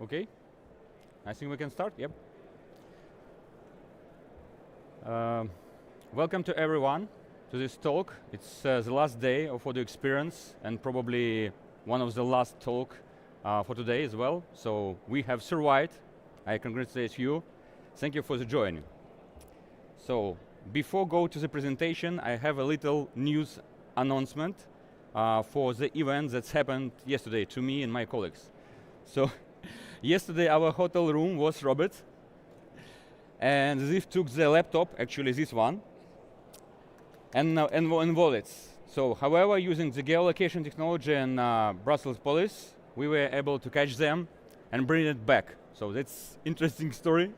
Okay, I think we can start. Yep. Welcome to everyone to this talk. It's the last day of Odoo experience and probably one of the last talk for today as well. So we have survived. I congratulate you. Thank you for the joining. So before go to the presentation, I have a little news announcement for the event that's happened yesterday to me and my colleagues. So yesterday our hotel room was robbed, and Ziv took the laptop, actually this one, and wallets. So however, using the geolocation technology and Brussels police, we were able to catch them and bring it back. So that's interesting story.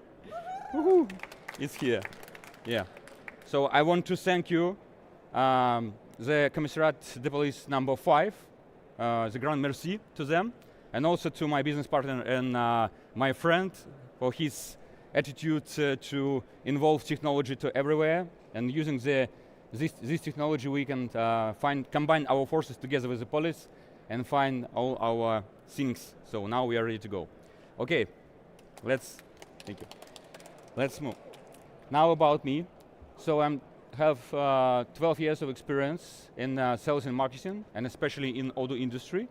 Woohoo! It's here. Yeah. So I want to thank you, the Commissariat de Police number 5, the grand merci to them, and also to my business partner and my friend for his attitude to involve technology to everywhere. And using this technology, we can combine our forces together with the police and find all our things. So now we are ready to go. Okay, thank you. Let's move. Now about me. So I have 12 years of experience in sales and marketing, and especially in Odoo industry.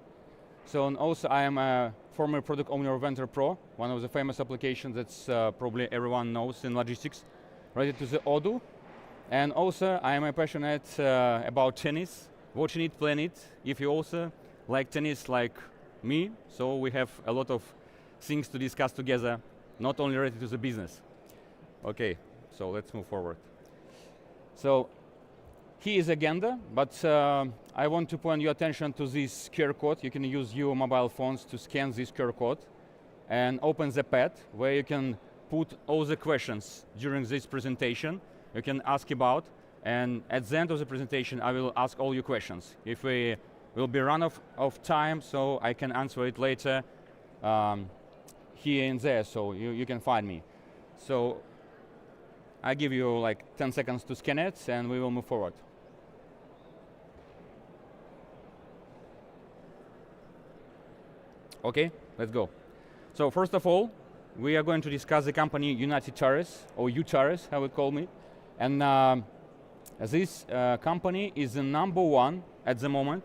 So and also I am a former product owner of Venture Pro, one of the famous applications that's probably everyone knows in logistics, related to the Odoo. And also I am a passionate about tennis, watching it, playing it. If you also like tennis like me, so we have a lot of things to discuss together, not only related to the business. Okay, so let's move forward. So here is agenda, but I want to point your attention to this QR code. You can use your mobile phones to scan this QR code and open the pad where you can put all the questions during this presentation you can ask about, and at the end of the presentation I will ask all your questions. If we will be run of time, so I can answer it later here and there, so you can find me. So I give you like 10 seconds to scan it and we will move forward. Okay, let's go. So first of all, we are going to discuss the company United Tires, or U-Tires, how we call me. And this company is the number one, at the moment,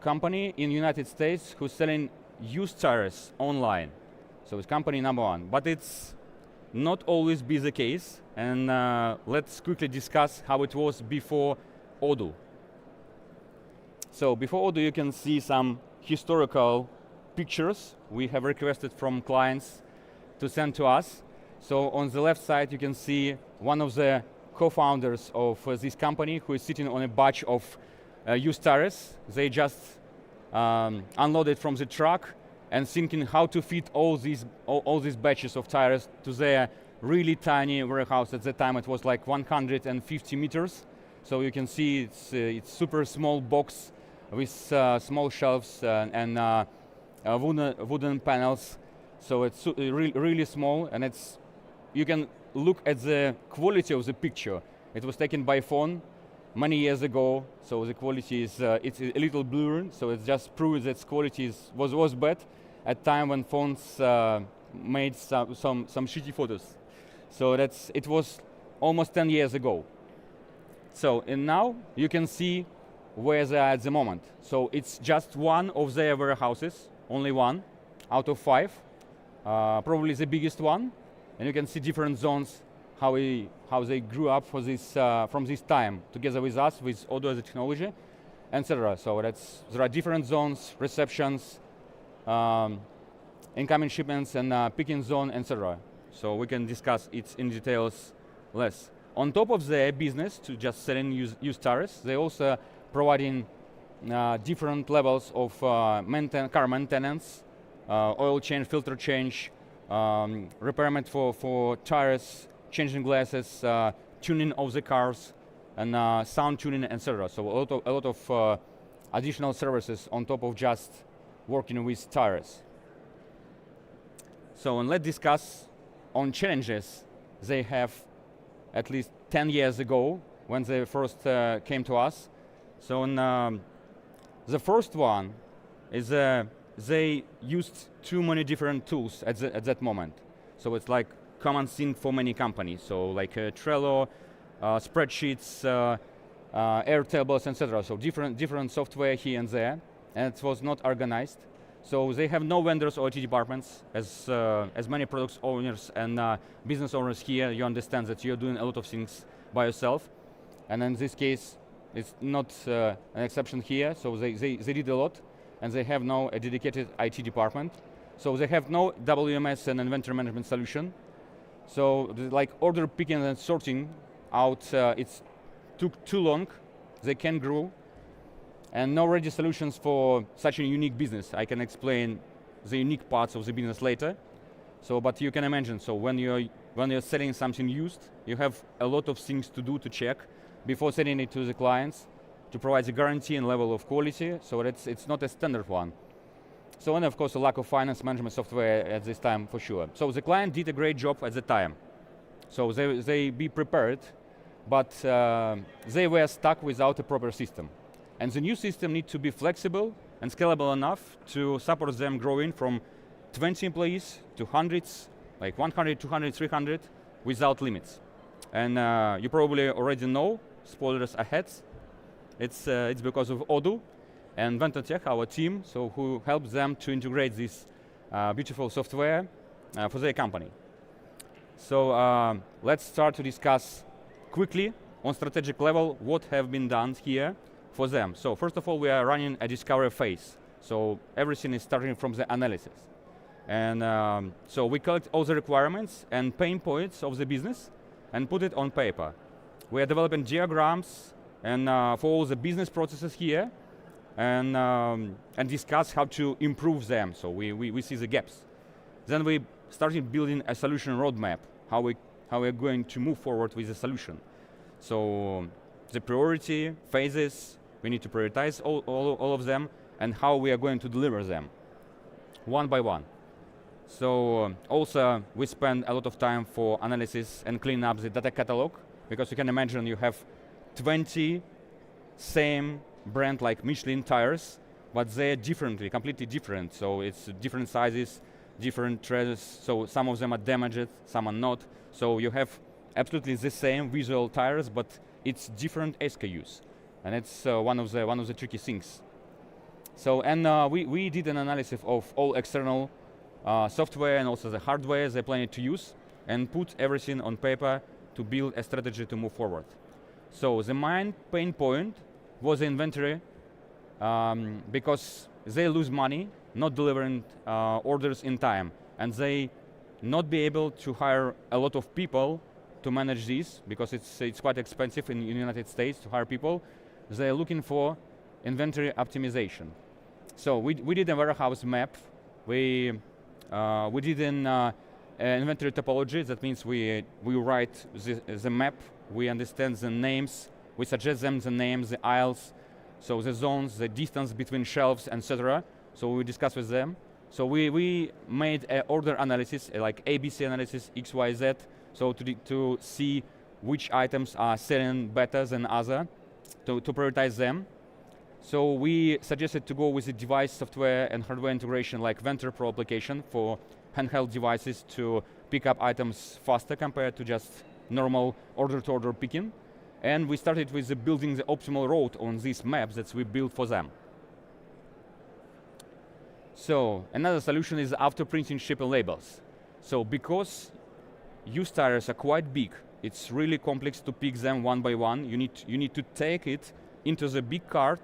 company in the United States who's selling used tires online. So it's company number one, but it's not always be the case. And let's quickly discuss how it was before Odoo. So before Odoo, you can see some historical pictures we have requested from clients to send to us. So on the left side, you can see one of the co-founders of this company who is sitting on a batch of used tires. They just unloaded from the truck and thinking how to fit all these batches of tires to their really tiny warehouse. At the time, it was like 150 meters. So you can see it's super small box with small shelves and wooden panels. So it's really small, and you can look at the quality of the picture. It was taken by phone many years ago, so the quality is it's a little blurred. So it just proves that quality was bad at time when phones made some shitty photos. So it was almost 10 years ago. So and now you can see where they are at the moment. So it's just one of their warehouses, only one out of 5, probably the biggest one. And you can see different zones, how they grew up for this from this time together with us, with Odoo as a technology, etc. So there are different zones, receptions, incoming shipments, and picking zone, etc. So we can discuss it in details less. On top of their business to just selling used tires, they also providing different levels of car maintenance, oil change, filter change, repairment for tires, changing glasses, tuning of the cars, and sound tuning, etc. So a lot of additional services on top of just working with tires. So and let's discuss on challenges they have at least 10 years ago when they first came to us. So the first one is they used too many different tools at that moment. So it's like common thing for many companies. So like Trello, spreadsheets, Airtables, etc. So different software here and there, and it was not organized. So they have no vendors or IT departments. As many product owners and business owners here, you understand that you're doing a lot of things by yourself. And in this case, it's not an exception here. So they did a lot, and they have now a dedicated IT department. So they have no WMS and inventory management solution. So like order picking and sorting out, it took too long. They can grow. And no ready solutions for such a unique business. I can explain the unique parts of the business later. So, but you can imagine, so when you're selling something used, you have a lot of things to do to check before sending it to the clients to provide the guarantee and level of quality. So it's not a standard one. So, and of course, a lack of finance management software at this time for sure. So the client did a great job at the time. So they be prepared, but they were stuck without a proper system. And the new system needs to be flexible and scalable enough to support them growing from 20 employees to hundreds, like 100, 200, 300, without limits. And you probably already know, spoilers ahead, it's because of Odoo and Ventotech, our team, so who helps them to integrate this beautiful software for their company. So let's start to discuss quickly on strategic level what have been done here for them. So first of all, we are running a discovery phase. So everything is starting from the analysis. And so we collect all the requirements and pain points of the business and put it on paper. We are developing diagrams and for all the business processes here and discuss how to improve them. So we see the gaps. Then we started building a solution roadmap, how we're going to move forward with the solution. So the priority phases, we need to prioritize all of them and how we are going to deliver them, one by one. So also we spend a lot of time for analysis and clean up the data catalog, because you can imagine you have 20 same brand like Michelin tires, but they're completely different. So it's different sizes, different treads, so some of them are damaged, some are not. So you have absolutely the same visual tires, but it's different SKUs. And it's one of the tricky things. So, and we did an analysis of all external software and also the hardware they're planning to use, and put everything on paper to build a strategy to move forward. So the main pain point was the inventory, because they lose money not delivering orders in time, and they not be able to hire a lot of people to manage this, because it's quite expensive in the United States to hire people. They're looking for inventory optimization. So we did a warehouse map. We did an inventory topology. That means we write the map. We understand the names. We suggest them the names, the aisles, so the zones, the distance between shelves, etc. So we discuss with them. So we made an order analysis, like ABC analysis, X, Y, Z. So to see which items are selling better than other, to prioritize them. So we suggested to go with the device software and hardware integration like Venture Pro application for handheld devices to pick up items faster compared to just normal order-to-order picking. And we started with building the optimal route on these maps that we built for them. So another solution is after printing shipping labels. So because used tires are quite big, it's really complex to pick them one by one. You need to take it into the big cart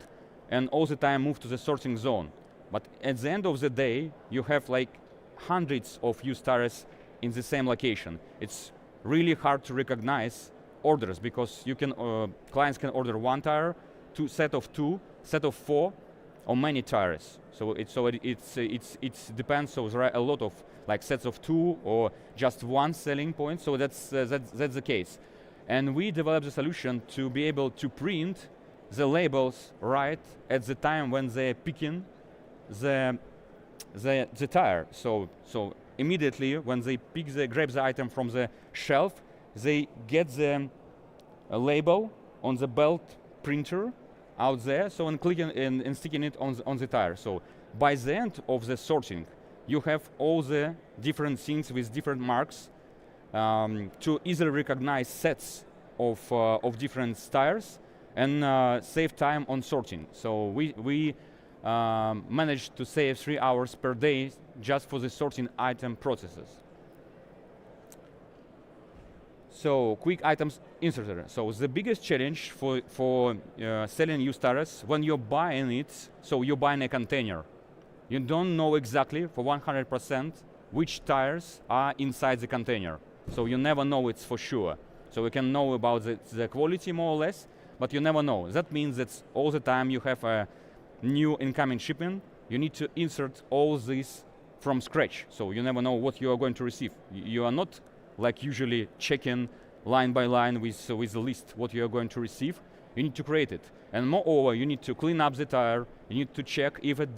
and all the time move to the sorting zone. But at the end of the day, you have like hundreds of used tires in the same location. It's really hard to recognize orders, because you can clients can order one tire, set of two, set of four, or many tires. So it depends. So there are a lot of like sets of two or just one selling point. So that's the case. And we developed a solution to be able to print the labels right at the time when they're picking the tire. So immediately when they grab the item from the shelf, they get the label on the belt printer out there. So and clicking and sticking it on the tire. So by the end of the sorting, you have all the different things with different marks to easily recognize sets of different tires and save time on sorting. So we managed to save 3 hours per day just for the sorting item processes. So quick items inserter. So the biggest challenge for selling used tires, when you're buying it, so you're buying a container. You don't know exactly for 100% which tires are inside the container. So you never know it's for sure. So you can know about the quality more or less, but you never know. That means that all the time you have a new incoming shipment, you need to insert all this from scratch. So you never know what you are going to receive. You are not like usually checking line by line with the list what you are going to receive. You need to create it. And moreover, you need to clean up the tire. You need to check if it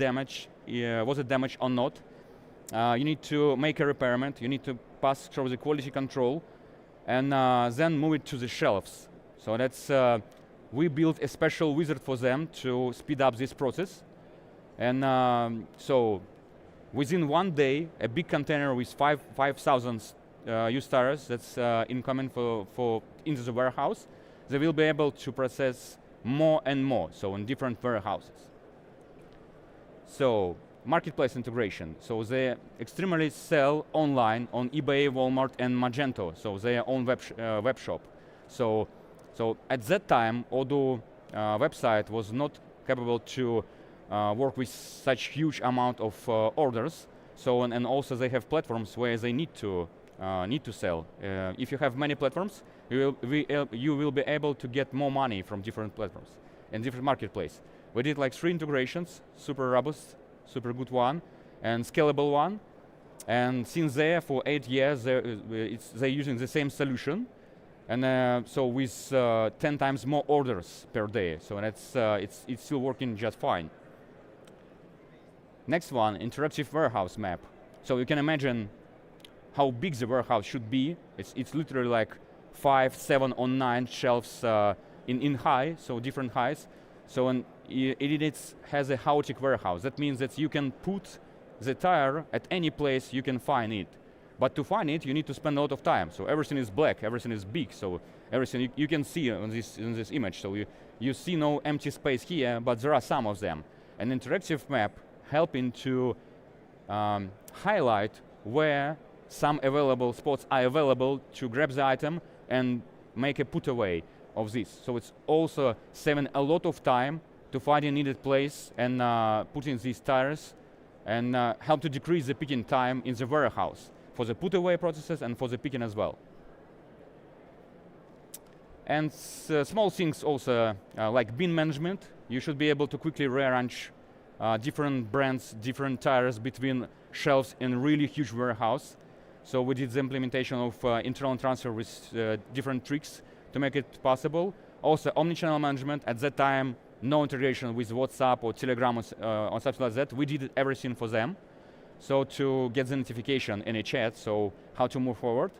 was it damaged or not. You need to make a repairment. You need to pass through the quality control and then move it to the shelves. So that's, we built a special wizard for them to speed up this process. And so within 1 day, a big container with 5,000 used tires that's incoming into the warehouse, they will be able to process more and more, so in different warehouses. So marketplace integration. So they extremely sell online on eBay, Walmart, and Magento, so their own web shop. So at that time, Odoo website was not capable to work with such huge amount of orders. So and also they have platforms where they need to sell. If you have many platforms, you will be able to get more money from different platforms and different marketplace. We did like 3 integrations, super robust, super good one, and scalable one. And since there, for 8 years, they're using the same solution. And so with 10 times more orders per day. So that's, it's still working just fine. Next one, interactive warehouse map. So you can imagine how big the warehouse should be. It's literally like 5, 7, or 9 shelves in high, so different heights. So it has a chaotic warehouse. That means that you can put the tire at any place you can find it. But to find it, you need to spend a lot of time. So everything is black, everything is big. So everything you can see in this image. So you see no empty space here, but there are some of them. An interactive map helping to highlight where some available spots are available to grab the item and make a put away of this. So it's also saving a lot of time to find a needed place and put in these tires and help to decrease the picking time in the warehouse for the put away processes and for the picking as well. And small things also like bin management. You should be able to quickly rearrange different brands, different tires between shelves in really huge warehouse. So we did the implementation of internal transfer with different tricks to make it possible. Also, omnichannel management. At that time, no integration with WhatsApp or Telegram or something like that. We did everything for them. So to get the notification in a chat, so how to move forward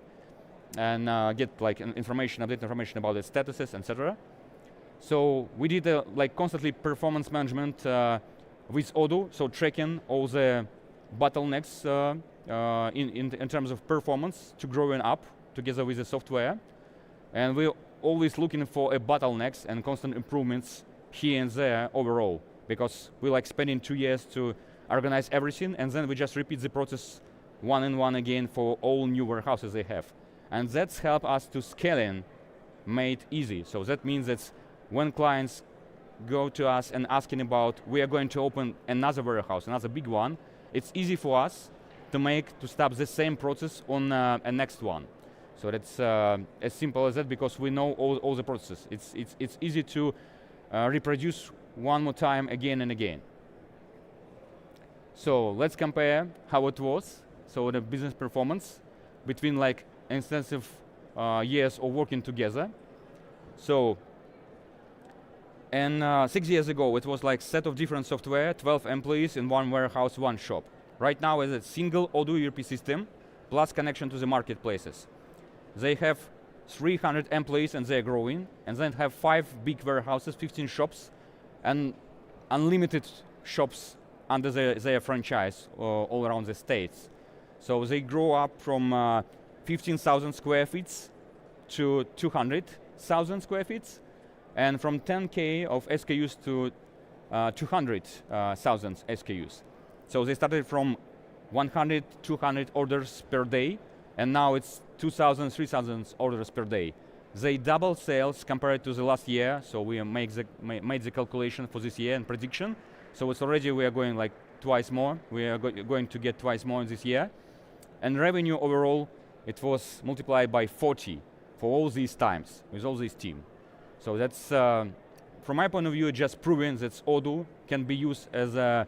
and get like information, update information about the statuses, etc. So we did like constantly performance management with Odoo, so tracking all the bottlenecks in terms of performance to growing up together with the software. And we're always looking for a bottlenecks and constant improvements here and there overall, because we like spending 2 years to organize everything, and then we just repeat the process one and one again for all new warehouses they have. And that's helped us to scaling made easy. So that means that when clients go to us and asking about, we are going to open another warehouse, another big one, it's easy for us to start the same process on a next one. So that's as simple as that, because we know all the processes. It's easy to reproduce one more time again and again. So let's compare how it was. So the business performance between like extensive years of working together. So, and 6 years ago, it was like set of different software, 12 employees in one warehouse, one shop. Right now, it's a single Odoo ERP system, plus connection to the marketplaces. They have 300 employees and they're growing, and then have 5 big warehouses, 15 shops, and unlimited shops under their franchise all around the states. So they grow up from 15,000 square feet to 200,000 square feet, and from 10K of SKUs to 200,000 SKUs. So they started from 100, 200 orders per day, and now it's 2,000, 3,000 orders per day. They double sales compared to the last year, so we made the calculation for this year and prediction. So it's already we are going like twice more. We are going to get twice more this year. And revenue overall, it was multiplied by 40 for all these times, with all this team. So that's, from my point of view, just proving that Odoo can be used as a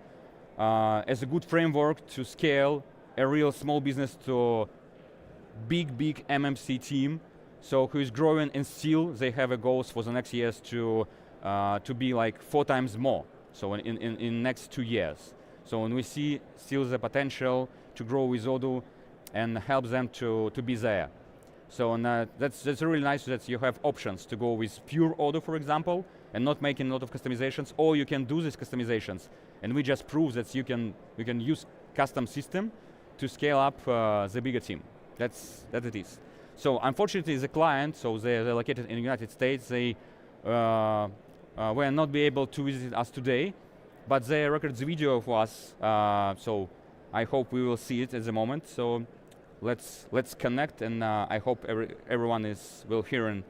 good framework to scale a real small business to big MMC team. So who is growing, and still they have a goals for the next years to be like 4 times more. So in next 2 years. So when we see still the potential to grow with Odoo and help them to be there. So that's really nice that you have options to go with pure Odoo, for example, and not making a lot of customizations, or you can do these customizations. And we just prove that you can use custom system to scale up the bigger team. That it is. So unfortunately, the client, so they're located in the United States, they will not be able to visit us today, but they record the video for us. So I hope we will see it at the moment. So let's connect, and I hope everyone will hear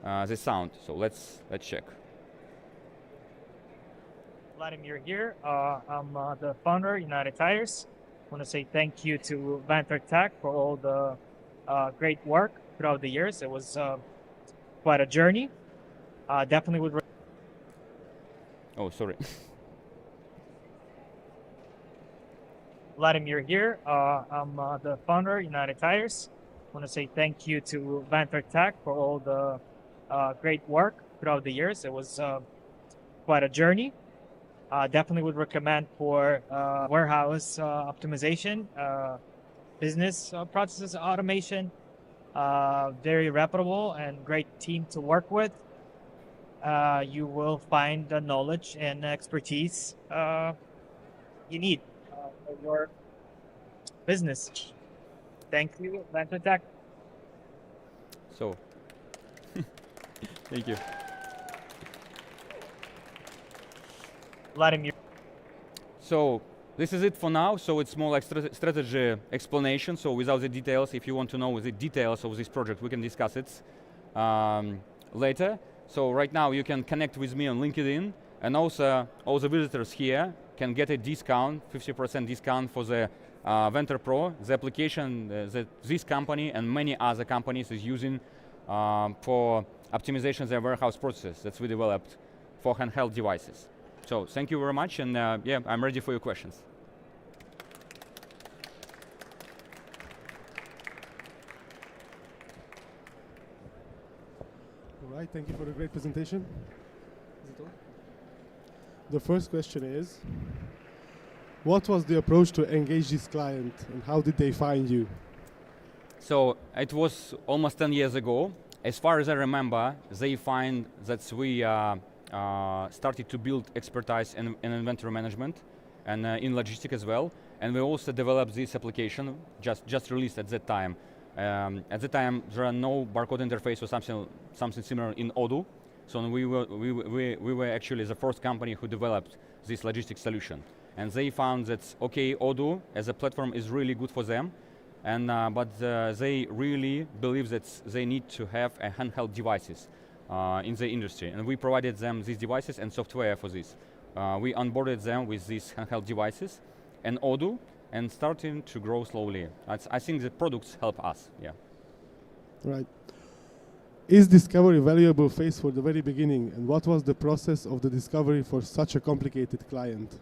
the sound. So let's check. Vladimir here. I'm the founder of United Tires. I want to say thank you to Vanter Tech for all the great work throughout the years. It was quite a journey. Definitely would. Oh, sorry. Vladimir here. I'm the founder of United Tires. I want to say thank you to Vanter Tech for all the great work throughout the years. It was quite a journey. Definitely would recommend for warehouse optimization, business processes automation. Very reputable and great team to work with. You will find the knowledge and expertise you need for your business. Thank you, Vanter Tech. So, thank you. Vladimir. So this is it for now. So it's more like strategy explanation. So without the details, if you want to know the details of this project, we can discuss it later. So right now you can connect with me on LinkedIn, and also all the visitors here can get a discount, 50% discount for the Vanter Pro, the application that this company and many other companies is using for optimization of their warehouse processes that we developed for handheld devices. So thank you very much, and yeah, I'm ready for your questions. All right, thank you for a great presentation. Is it on? The first question is, what was the approach to engage this client, and how did they find you? So it was almost 10 years ago. As far as I remember, they find that we started to build expertise in inventory management and in logistics as well. And we also developed this application, just released at that time. At the time, there are no barcode interface or something similar in Odoo. So we were actually the first company who developed this logistics solution. And they found that, okay, Odoo as a platform is really good for them, and but they really believe that they need to have a handheld devices in the industry. And we provided them these devices and software for this. We onboarded them with these handheld devices and Odoo, and starting to grow slowly. I think the products help us, yeah. Right. Is discovery a valuable phase for the very beginning, and what was the process of the discovery for such a complicated client?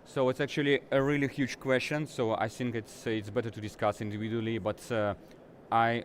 So it's actually a really huge question, so I think it's better to discuss individually, but I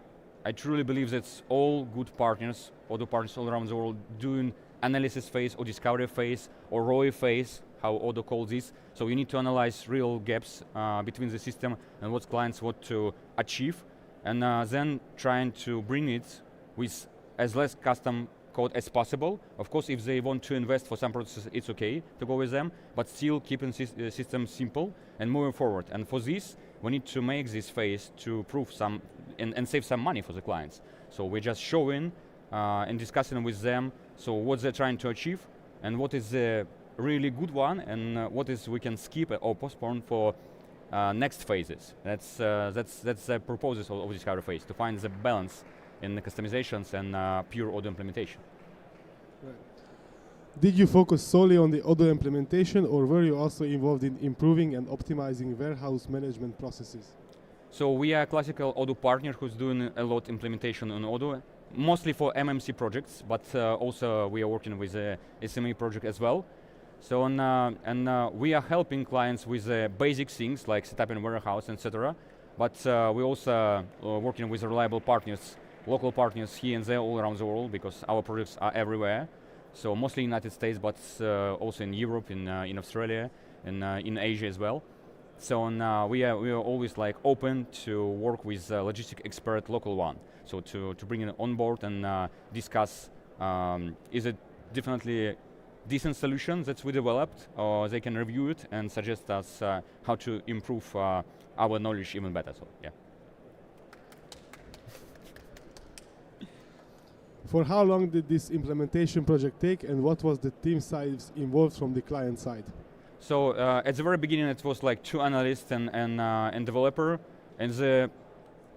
truly believe that all good partners, Odoo partners all around the world, doing analysis phase or discovery phase or ROI phase, how Odoo calls this. So you need to analyze real gaps between the system and what clients want to achieve, and then trying to bring it with as less custom code as possible. Of course, if they want to invest for some processes, it's okay to go with them, but still keeping system simple and moving forward. And for this, we need to make this phase to prove some and save some money for the clients. So we're just showing and discussing with them, so what they're trying to achieve and what is the really good one and what is we can skip or postpone for next phases. That's the purposes of this discovery phase, to find the balance in the customizations and pure Odoo implementation. Right. Did you focus solely on the Odoo implementation, or were you also involved in improving and optimizing warehouse management processes? So we are a classical Odoo partner who's doing a lot implementation on Odoo, mostly for MMC projects, but also we are working with a SME project as well. So we are helping clients with basic things like setting warehouse, etc. But we also working with reliable partners, local partners here and there all around the world, because our projects are everywhere. So mostly United States, but also in Europe, in Australia, and in Asia as well. So we are always like open to work with logistic expert, local one. So to bring it on board and discuss, is it definitely decent solution that we developed, or they can review it and suggest us how to improve our knowledge even better. So yeah. For how long did this implementation project take, and what was the team size involved from the client side? So at the very beginning, it was like 2 analysts and developer, and the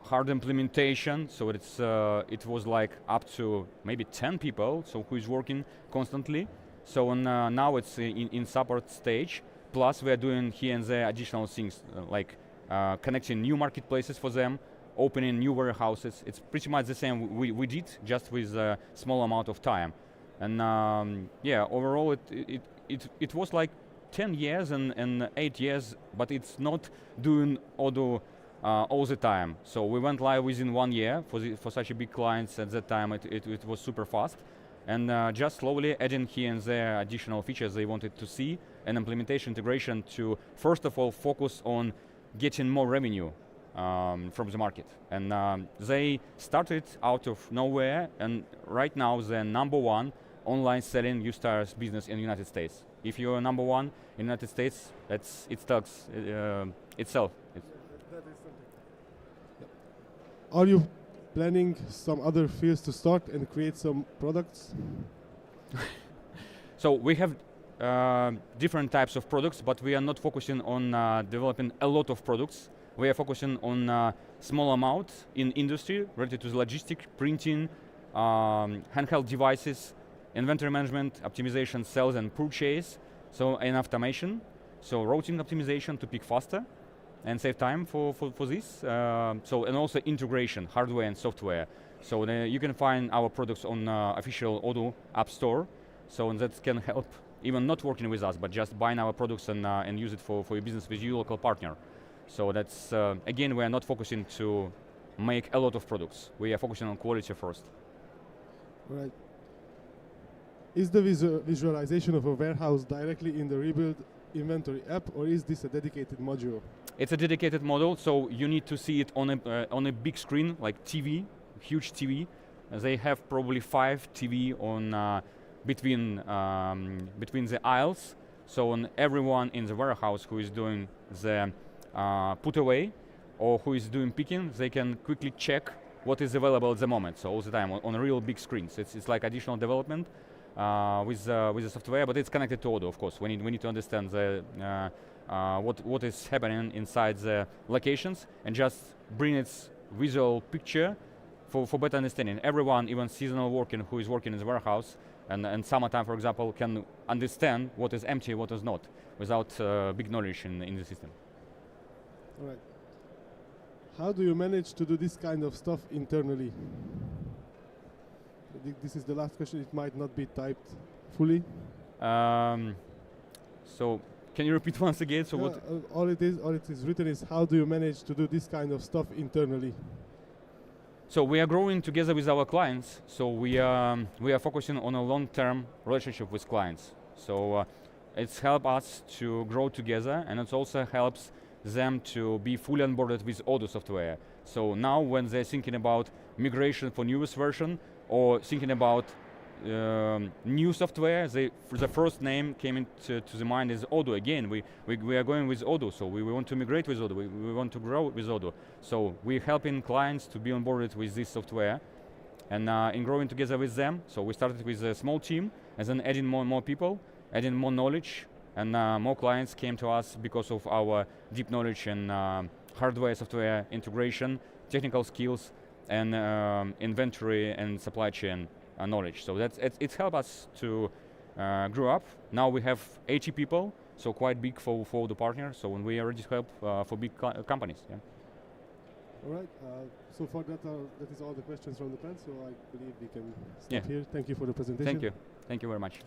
hard implementation. So it was like up to maybe 10 people. So who is working constantly. So now it's in support stage. Plus we are doing here and there additional things like connecting new marketplaces for them, opening new warehouses. It's pretty much the same we did, just with a small amount of time. And yeah, overall it was like 10 years and 8 years, but it's not doing Odoo all the time. So we went live within 1 year for such a big clients at that time. It was super fast. And just slowly adding here and there additional features they wanted to see, and implementation integration to, first of all, focus on getting more revenue from the market. And they started out of nowhere, and right now they're #1 online selling used tires business in the United States. If you're #1 in the United States, it talks itself. That is something. Yep. Are you planning some other fields to start and create some products? So we have different types of products, but we are not focusing on developing a lot of products. We are focusing on small amount in industry related to logistics, printing, handheld devices, inventory management, optimization, sales and purchase, so and automation, so routing optimization to pick faster and save time for this. So and also integration, hardware and software. So you can find our products on official Odoo App Store. So that can help even not working with us, but just buying our products and use it for your business with your local partner. So that's again, we are not focusing to make a lot of products. We are focusing on quality first. Right. Is the visualization of a warehouse directly in the rebuild inventory app, or is this a dedicated module? It's a dedicated model, so you need to see it on a big screen, like TV, huge TV. They have probably 5 TV on between the aisles. So on everyone in the warehouse who is doing the put away or who is doing picking, they can quickly check what is available at the moment. So all the time on a real big screen. So it's like additional development with the software, but it's connected to Odoo, of course. We need to understand the what is happening inside the locations and just bring its visual picture for better understanding. Everyone, even seasonal working who is working in the warehouse and summertime, for example, can understand what is empty, what is not, without big knowledge in the system. All right. How do you manage to do this kind of stuff internally? This is the last question. It might not be typed fully. So can you repeat once again? So what? All it is written is, how do you manage to do this kind of stuff internally? So we are growing together with our clients. So we are focusing on a long-term relationship with clients. So it's helped us to grow together, and it also helps them to be fully onboarded with Odoo software. So now when they're thinking about migration for newest version or thinking about new software, the first name came into the mind is Odoo. Again, we are going with Odoo, so we want to migrate with Odoo. We want to grow with Odoo. So we're helping clients to be onboarded with this software, and in growing together with them. So we started with a small team, and then adding more and more people, adding more knowledge, and more clients came to us because of our deep knowledge and hardware, software integration, technical skills, and inventory and supply chain knowledge. So it's helped us to grow up. Now we have 80 people, so quite big for the partner. So when we already help for big companies. Yeah. All right. So far, that is all the questions from the panel. So I believe we can stop here. Thank you for the presentation. Thank you very much.